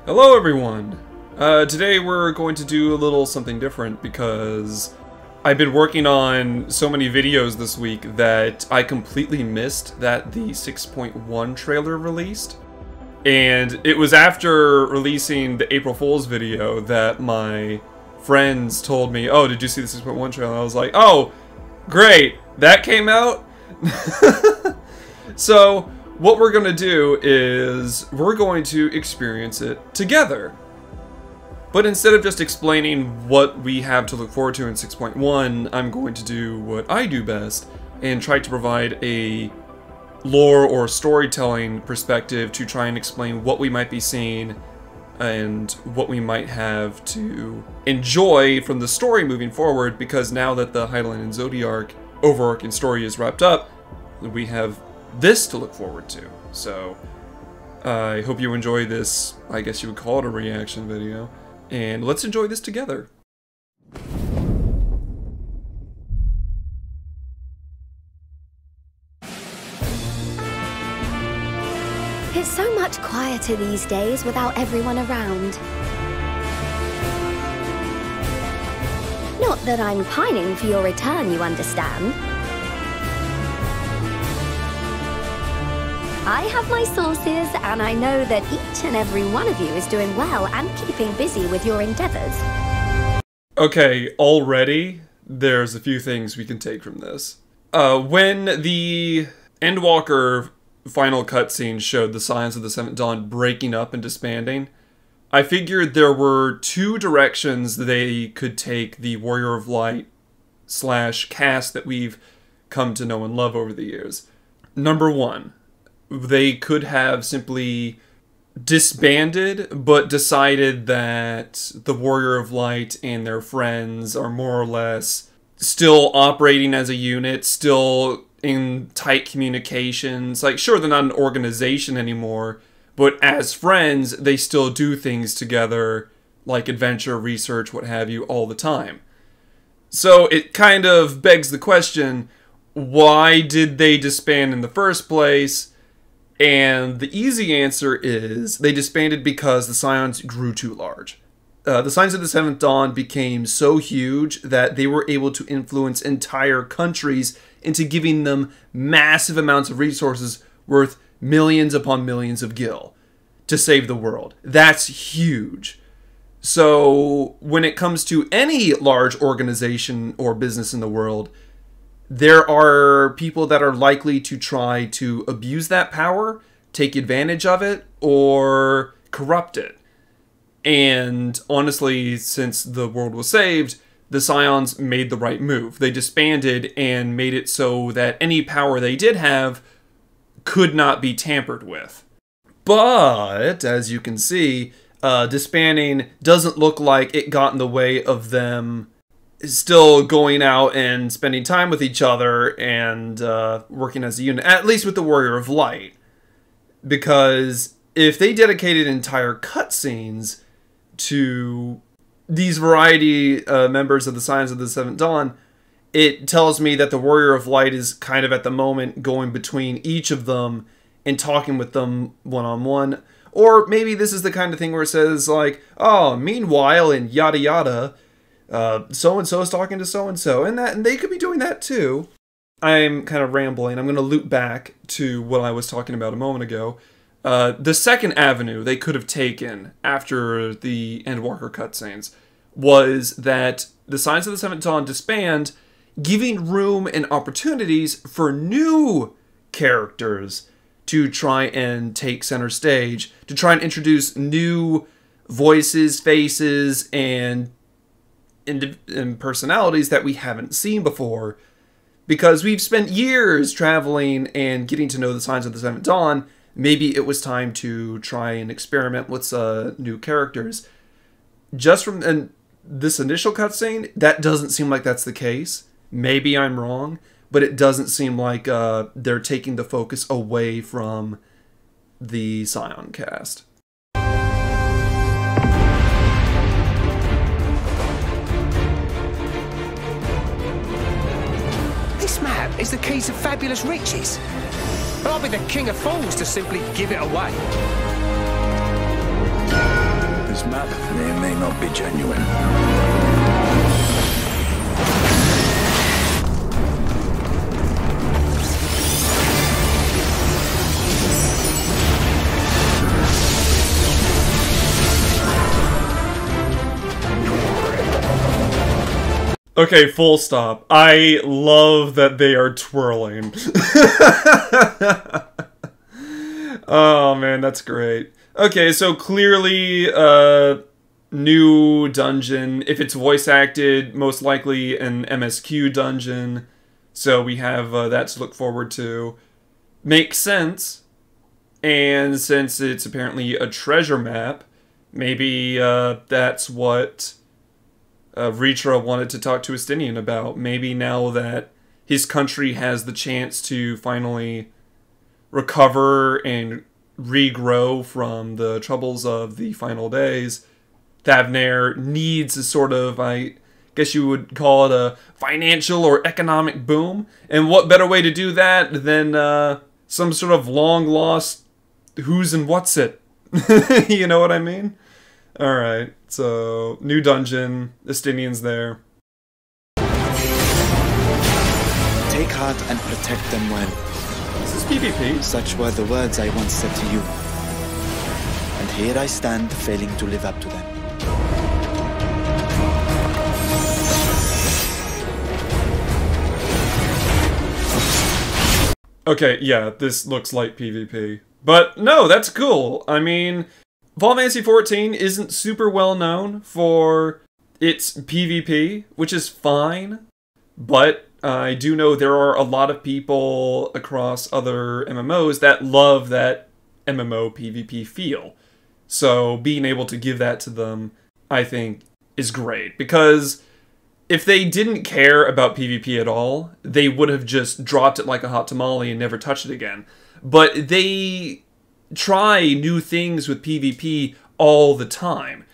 Hello everyone! Today we're going to do a little something different because I've been working on so many videos this week that I completely missed that the 6.1 trailer released. And it was after releasing the April Fool's video that my friends told me, "Oh, did you see the 6.1 trailer?" I was like, "Oh, great! That came out?" So, what we're going to do is we're going to experience it together. But instead of just explaining what we have to look forward to in 6.1, I'm going to do what I do best and try to provide a lore or storytelling perspective to try and explain what we might be seeing and what we might have to enjoy from the story moving forward, because now that the Hydaelyn and Zodiark overarching story is wrapped up, we have this to look forward to. So I hope you enjoy this, I guess you would call it a reaction video, and let's enjoy this together. It's so much quieter these days without everyone around. Not that I'm pining for your return, you understand. I have my sources, and I know that each and every one of you is doing well and keeping busy with your endeavors. Okay, already there's a few things we can take from this. When the Endwalker final cutscene showed the Scions of the Seventh Dawn breaking up and disbanding, I figured there were two directions they could take the Warrior of Light / cast that we've come to know and love over the years. Number one, they could have simply disbanded, but decided that the Warrior of Light and their friends are more or less still operating as a unit, still in tight communications. Like, sure, they're not an organization anymore, but as friends, they still do things together, like adventure, research, what have you, all the time. So it kind of begs the question, why did they disband in the first place? And the easy answer is they disbanded because the Scions grew too large. The Scions of the Seventh Dawn became so huge that they were able to influence entire countries into giving them massive amounts of resources worth millions upon millions of gil to save the world. That's huge. So when it comes to any large organization or business in the world, there are people that are likely to try to abuse that power, take advantage of it, or corrupt it. And honestly, since the world was saved, the Scions made the right move. They disbanded and made it so that any power they did have could not be tampered with. But, as you can see, disbanding doesn't look like it got in the way of them still going out and spending time with each other and working as a unit, at least with the Warrior of Light. Because if they dedicated entire cutscenes to these variety members of the Scions of the Seventh Dawn, it tells me that the Warrior of Light is kind of at the moment going between each of them and talking with them one-on-one. Or maybe this is the kind of thing where it says, like, oh, meanwhile, and yada yada, so-and-so is talking to so-and-so, and they could be doing that too. I'm kind of rambling. I'm going to loop back to what I was talking about a moment ago. The second avenue they could have taken after the Endwalker cutscenes was that the Scions of the Seventh Dawn disband, giving room and opportunities for new characters to try and take center stage, to try and introduce new voices, faces, and personalities that we haven't seen before. Because we've spent years traveling and getting to know the Scions of the Seventh Dawn, maybe it was time to try and experiment with new characters. Just from this initial cutscene, that doesn't seem like that's the case. Maybe I'm wrong, but it doesn't seem like they're taking the focus away from the Scion cast. This map is the key to fabulous riches. But I'll be the king of fools to simply give it away. this map, they may not be genuine. Okay, full stop. I love that they are twirling. Oh man, that's great. Okay, so clearly, new dungeon. If it's voice acted, most likely an MSQ dungeon. So we have that to look forward to. Makes sense. And since it's apparently a treasure map, maybe that's what Ritra wanted to talk to Estinian about. Maybe now that his country has the chance to finally recover and regrow from the troubles of the final days, Thavnair needs a sort of, I guess you would call it a financial or economic boom. And what better way to do that than some sort of long-lost who's and what's it? You know what I mean? Alright, so new dungeon, Estinian's there. Take heart and protect them well. This is PvP. Such were the words I once said to you. And here I stand, failing to live up to them. Okay, yeah, this looks like PvP. But no, that's cool. I mean, Final Fantasy XIV isn't super well known for its PvP, which is fine. But I do know there are a lot of people across other MMOs that love that MMO PvP feel. So being able to give that to them, I think, is great. Because if they didn't care about PvP at all, they would have just dropped it like a hot tamale and never touched it again. But they try new things with PvP all the time.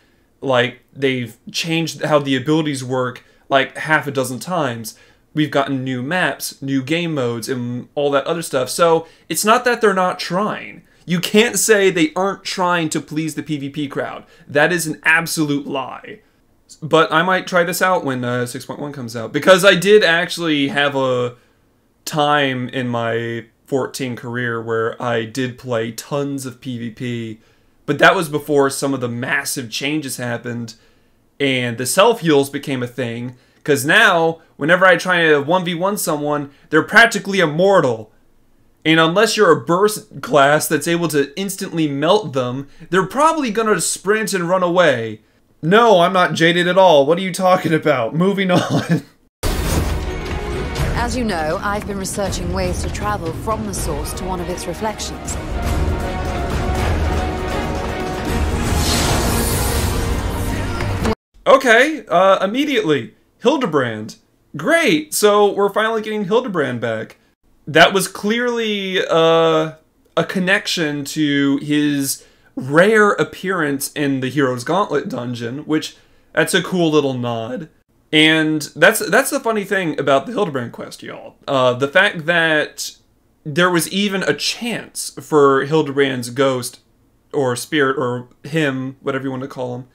Like, they've changed how the abilities work like half a dozen times. We've gotten new maps, new game modes, and all that other stuff. So it's not that they're not trying. You can't say they aren't trying to please the PvP crowd. That is an absolute lie. But I might try this out when 6.1 comes out. Because I did actually have a time in my 14 career where I did play tons of PvP. But that was before some of the massive changes happened. And the self-heals became a thing. Because now, whenever I try to 1v1 someone, they're practically immortal. And unless you're a burst class that's able to instantly melt them, they're probably going to sprint and run away. No, I'm not jaded at all. What are you talking about? Moving on. As you know, I've been researching ways to travel from the source to one of its reflections. Okay, immediately. Hildebrand. Great, so we're finally getting Hildebrand back. That was clearly a connection to his rare appearance in the Hero's Gauntlet dungeon, which, that's a cool little nod. And that's the funny thing about the Hildebrand quest, y'all. The fact that there was even a chance for Hildebrand's ghost, or spirit, or him, whatever you want to call him,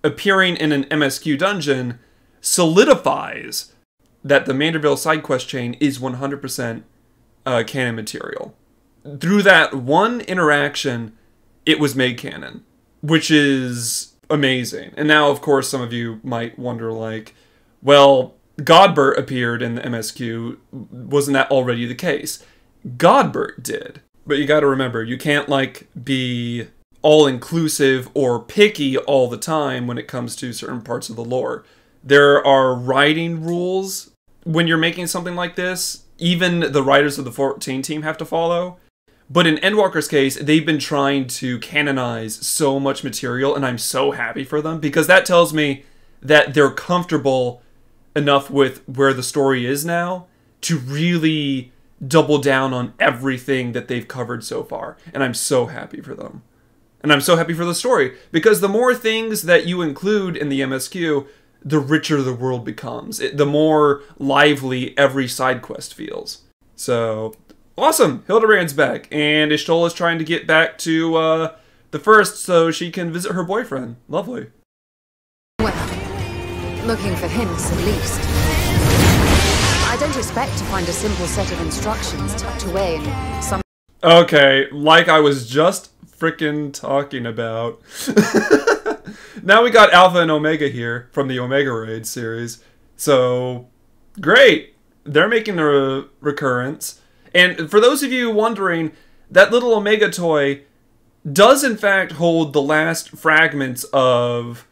appearing in an MSQ dungeon solidifies that the Manderville side quest chain is 100% canon material. Through that one interaction, it was made canon, which is amazing. And now, of course, some of you might wonder, like, well, Godbert appeared in the MSQ. Wasn't that already the case? Godbert did. But you gotta remember, you can't, like, be all-inclusive or picky all the time when it comes to certain parts of the lore. There are writing rules when you're making something like this. Even the writers of the 14 team have to follow. But in Endwalker's case, they've been trying to canonize so much material, and I'm so happy for them, because that tells me that they're comfortable enough with where the story is now to really double down on everything that they've covered so far. And I'm so happy for them. And I'm so happy for the story, because the more things that you include in the MSQ, the richer the world becomes. The more lively every side quest feels. So, awesome! Hildebrand's back, and Ishtol is trying to get back to the first so she can visit her boyfriend. Lovely. Well, looking for hints at least. I don't expect to find a simple set of instructions tucked away in some... Okay, like I was just frickin' talking about. Now we got Alpha and Omega here from the Omega Raid series. So, great! They're making a recurrence. And for those of you wondering, that little Omega toy does in fact hold the last fragments of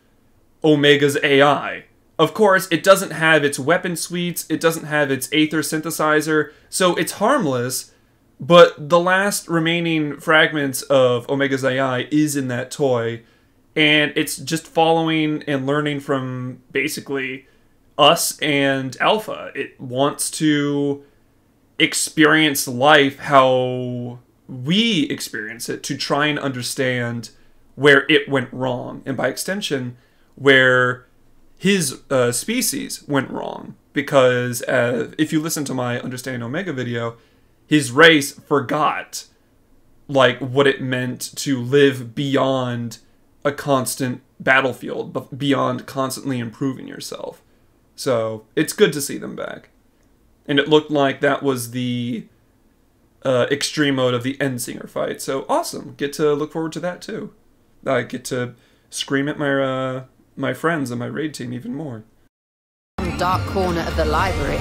Omega's AI. Of course, it doesn't have its weapon suites, it doesn't have its Aether synthesizer, so it's harmless, but the last remaining fragments of Omega's AI is in that toy, and it's just following and learning from basically us and Alpha. It wants to experience life how we experience it, to try and understand where it went wrong, and by extension, where his species went wrong. Because if you listen to my Understanding Omega video, his race forgot like what it meant to live beyond a constant battlefield, but beyond constantly improving yourself. So it's good to see them back. And it looked like that was the extreme mode of the Endsinger fight. So awesome. Get to look forward to that too. I get to scream at my my friends and my raid team even more. dark corner of the library.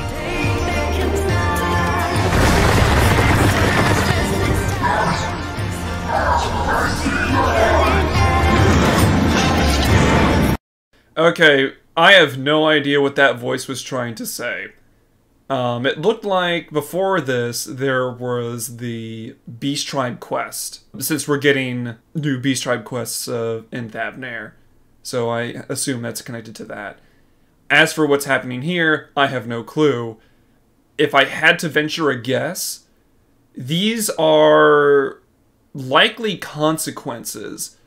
Okay, I have no idea what that voice was trying to say. It looked like before this there was the Beast Tribe quest, since we're getting new Beast Tribe quests in Thavnair. So I assume that's connected to that. As for what's happening here, I have no clue. If I had to venture a guess, these are likely consequences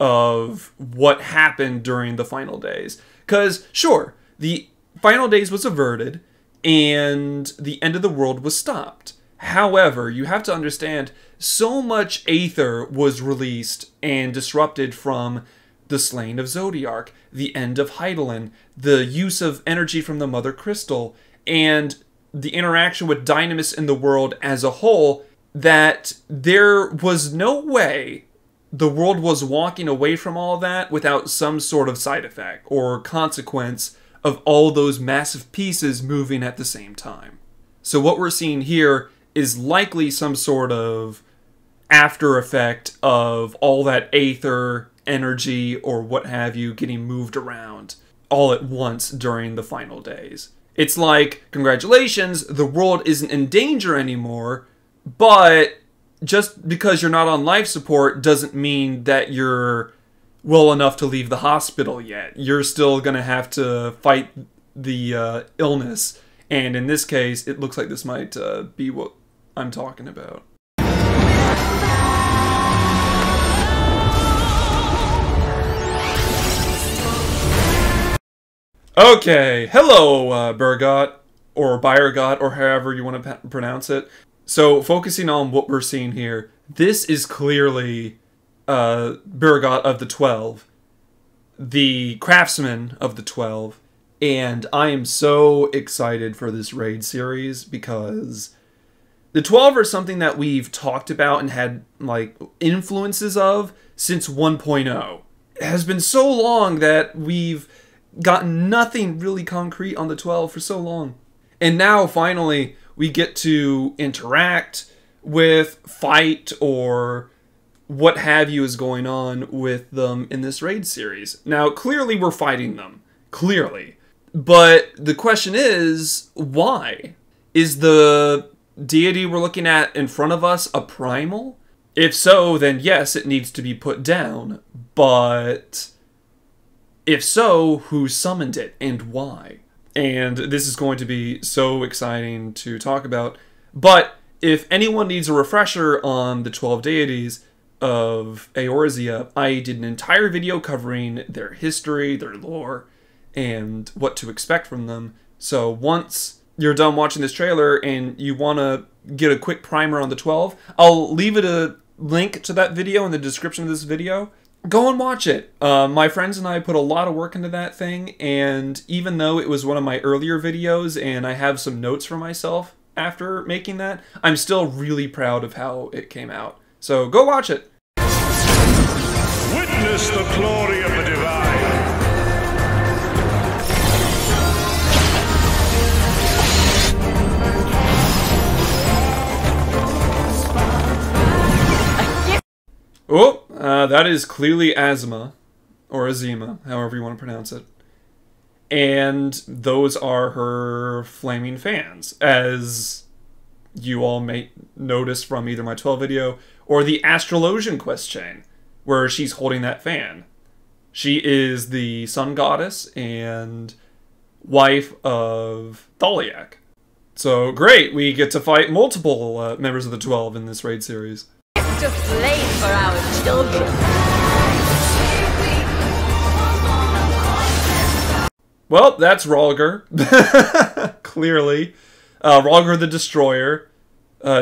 of what happened during the final days. Because, sure, the final days was averted, and the end of the world was stopped. However, you have to understand, so much Aether was released and disrupted from the slaying of Zodiark, the end of Hydaelyn, the use of energy from the Mother Crystal, and the interaction with Dynamis in the world as a whole, that there was no way the world was walking away from all that without some sort of side effect or consequence of all those massive pieces moving at the same time. So what we're seeing here is likely some sort of after effect of all that Aether energy or what have you getting moved around all at once during the final days. It's like, congratulations, the world isn't in danger anymore, but just because you're not on life support doesn't mean that you're well enough to leave the hospital yet. You're still going to have to fight the illness, and in this case, it looks like this might be what I'm talking about. Okay, hello, Burgot, or Byrgot, or however you want to pronounce it. So, focusing on what we're seeing here, this is clearly Burgot of the 12, the craftsman of the 12, and I am so excited for this raid series because the 12 are something that we've talked about and had, like, influences of since 1.0. It has been so long that we've gotten nothing really concrete on the 12 for so long. And now, finally, we get to interact with, fight, or what have you is going on with them in this raid series. Now, clearly we're fighting them. Clearly. But the question is, why? Is the deity we're looking at in front of us a primal? If so, then yes, it needs to be put down. But if so, who summoned it and why? And this is going to be so exciting to talk about. But if anyone needs a refresher on the 12 deities of Eorzea, I did an entire video covering their history, their lore, and what to expect from them. So once you're done watching this trailer and you want to get a quick primer on the 12, I'll leave it a link to that video in the description of this video. Go and watch it. My friends and I put a lot of work into that thing, and even though it was one of my earlier videos and I have some notes for myself after making that, I'm still really proud of how it came out. So go watch it. Witness the glory of the divine. Oh, that is clearly Azuma, or Azima, however you want to pronounce it. And those are her flaming fans, as you all may notice from either my 12 video or the Astrologian quest chain, where she's holding that fan. She is the sun goddess and wife of Thaliak. So great, we get to fight multiple members of the 12 in this raid series. Just slave for our children. Well, that's Rhalgr. Clearly. Rhalgr the Destroyer.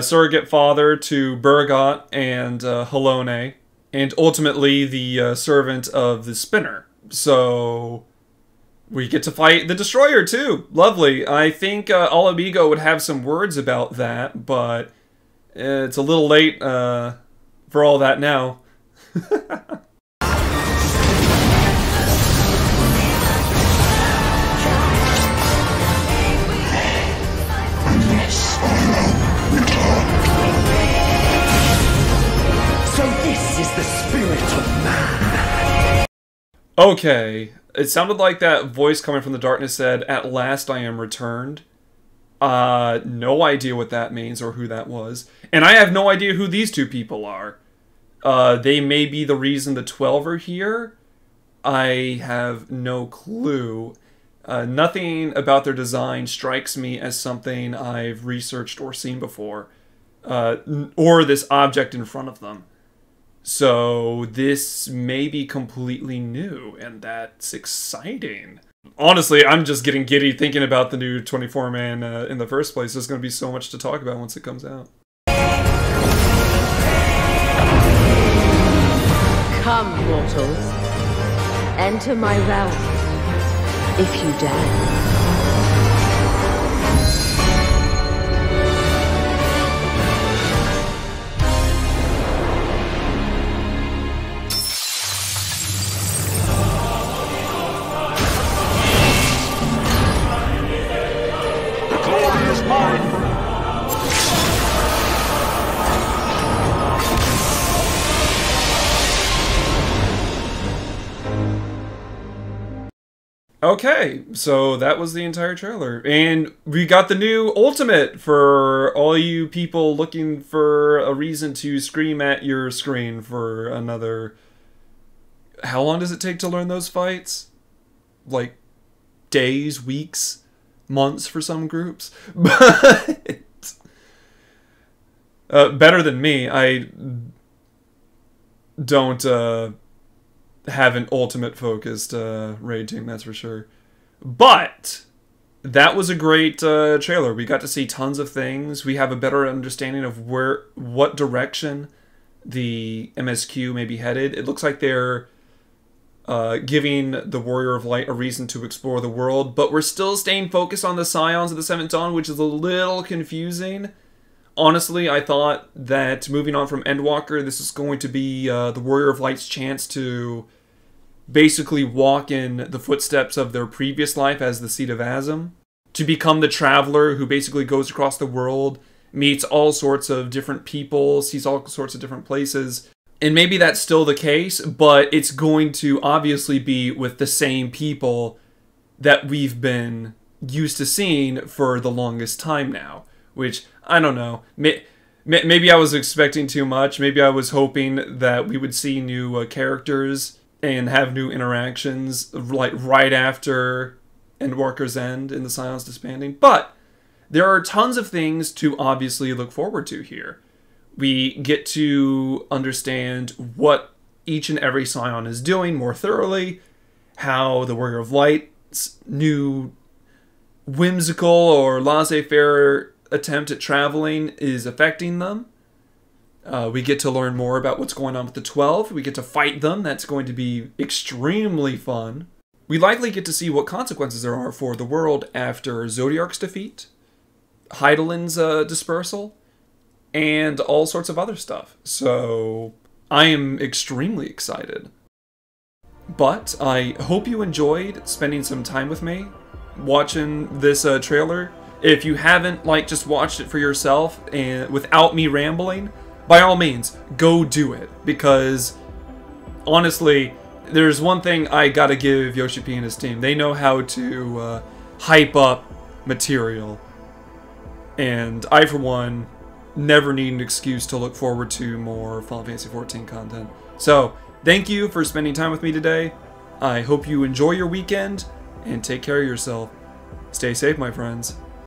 Surrogate father to Burgot and Halone. And ultimately the servant of the Spinner. So we get to fight the Destroyer too. Lovely. I think Alabigo would have some words about that, but it's a little late for all that now. So this is the spirit of man. Okay, it sounded like that voice coming from the darkness said, "At last I am returned." No idea what that means or who that was. And I have no idea who these two people are. They may be the reason the 12 are here. I have no clue. Nothing about their design strikes me as something I've researched or seen before. Or this object in front of them. So this may be completely new, and that's exciting. Honestly, I'm just getting giddy thinking about the new 24-man in the first place. There's going to be so much to talk about once it comes out. Come, mortals. Enter my realm, if you dare. Okay, so that was the entire trailer. And we got the new ultimate for all you people looking for a reason to scream at your screen for another... How long does it take to learn those fights? Like, days, weeks, months for some groups? But... better than me. I don't... have an ultimate focused raid team, that's for sure. But that was a great trailer. We got to see tons of things. We have a better understanding of what direction the MSQ may be headed. It looks like they're giving the Warrior of Light a reason to explore the world, but we're still staying focused on the Scions of the Seventh Dawn, which is a little confusing. Honestly, I thought that moving on from Endwalker, this is going to be the Warrior of Light's chance to basically walk in the footsteps of their previous life as the Seed of Azim, to become the traveler who basically goes across the world, meets all sorts of different people, sees all sorts of different places. And maybe that's still the case, but it's going to obviously be with the same people that we've been used to seeing for the longest time now. Which, I don't know, maybe I was expecting too much. Maybe I was hoping that we would see new characters and have new interactions like right after Endwalker's End and the Scions disbanding. But there are tons of things to obviously look forward to here. We get to understand what each and every Scion is doing more thoroughly, how the Warrior of Light's new whimsical or laissez-faire attempt at traveling is affecting them. We get to learn more about what's going on with the 12. We get to fight them. That's going to be extremely fun. We likely get to see what consequences there are for the world after Zodiark's defeat, Heidelin's dispersal, and all sorts of other stuff. So I am extremely excited. But I hope you enjoyed spending some time with me watching this trailer. If you haven't just watched it for yourself and without me rambling, by all means, go do it. Because honestly, there's one thing I gotta give Yoshi P and his team. They know how to hype up material. And I, for one, never need an excuse to look forward to more Final Fantasy XIV content. So, thank you for spending time with me today. I hope you enjoy your weekend, and take care of yourself. Stay safe, my friends.